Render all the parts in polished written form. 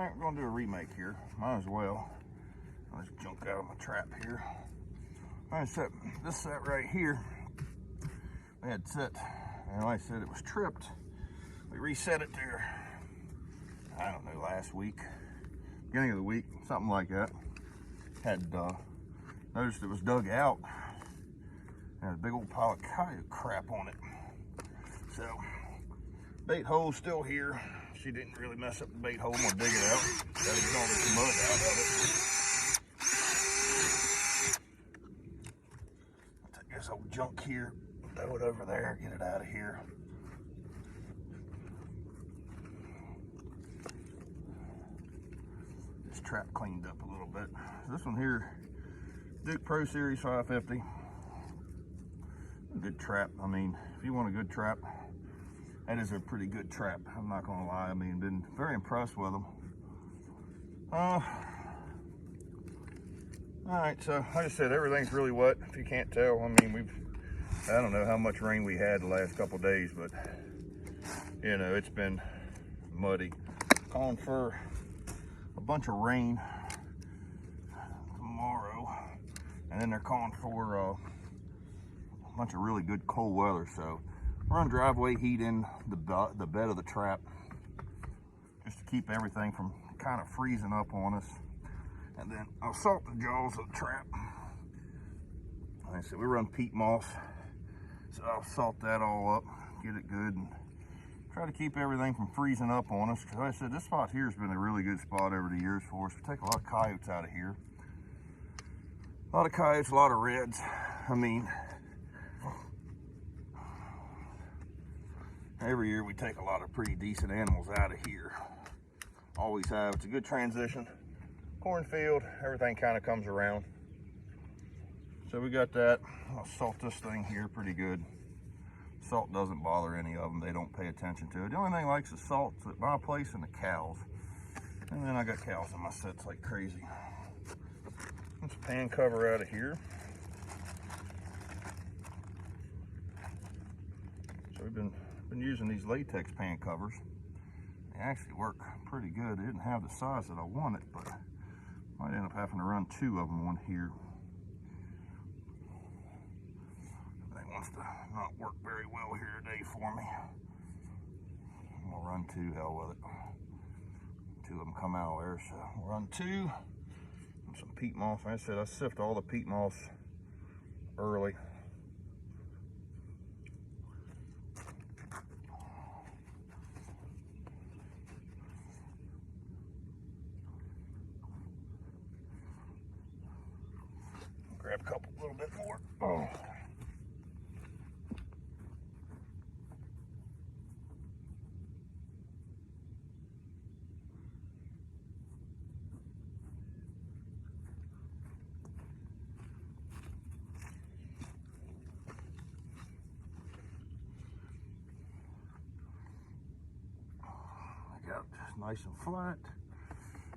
Alright, we're going to do a remake here. Might as well. Let's junk out of my trap here. Alright, so this set right here, we had set, and like I said, it was tripped. We reset it there, I don't know, last week, beginning of the week, something like that. Had noticed it was dug out. Had a big old pile of coyote crap on it. So, bait hole's still here. She didn't really mess up the bait hole. I'm gonna dig it out. Gotta get all this mud out of it. I'll take this old junk here, throw it over there, get it out of here. This trap cleaned up a little bit. This one here, Duke Pro Series 550. Good trap. I mean, if you want a good trap, that is a pretty good trap. I'm not gonna lie. I mean, been very impressed with them. All right, so like I said, everything's really wet. If you can't tell, I mean, I don't know how much rain we had the last couple days, but you know, it's been muddy. Calling for a bunch of rain tomorrow, and then they're calling for a bunch of really good cold weather. So run driveway heat in the bed of the trap just to keep everything from kind of freezing up on us. And then I'll salt the jaws of the trap. Like I said, we run peat moss, so I'll salt that all up, get it good, and try to keep everything from freezing up on us. Because like I said, this spot here has been a really good spot over the years for us. We take a lot of coyotes out of here. A lot of coyotes, a lot of reds. I mean, every year we take a lot of pretty decent animals out of here. Always have. It's a good transition. Cornfield, everything kind of comes around. So we got that. I'll salt this thing here pretty good. Salt doesn't bother any of them. They don't pay attention to it. The only thing likes the salt at my place and the cows. And then I got cows in my sets like crazy. Let's pan cover out of here. So we've been using these latex pan covers. They actually work pretty good. They didn't have the size that I wanted, but I might end up having to run two of them, one here. That wants to not work very well here today for me. I'm gonna run two, hell with it. Two of them come out there, so we'll run two. And some peat moss. Like I said, I sift all the peat moss early. Grab a couple, a little bit more. Oh. I got it nice and flat.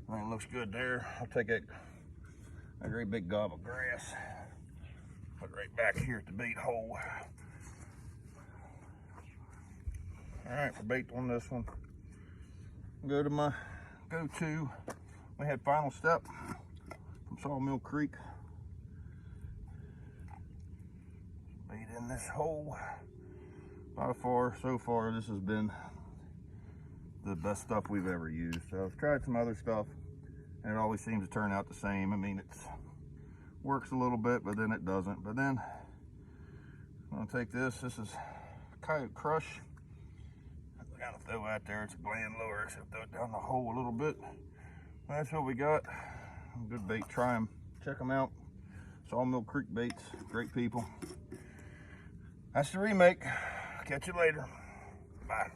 Everything looks good there. I'll take a great big gob of grass. Put right back here at the bait hole. All right, for bait on this one, go to my go-to. We had Final Step from Sawmill Creek. Bait in this hole. By far, so far, this has been the best stuff we've ever used. So I've tried some other stuff, and it always seems to turn out the same. I mean, it works a little bit, but then it doesn't. But then I'm gonna take this. This is Coyote Crush. I gotta throw out there. It's a gland lure, so throw it down the hole a little bit. That's what we got. Good bait. Try them. Check them out. Sawmill Creek Baits. Great people. That's the remake. Catch you later. Bye.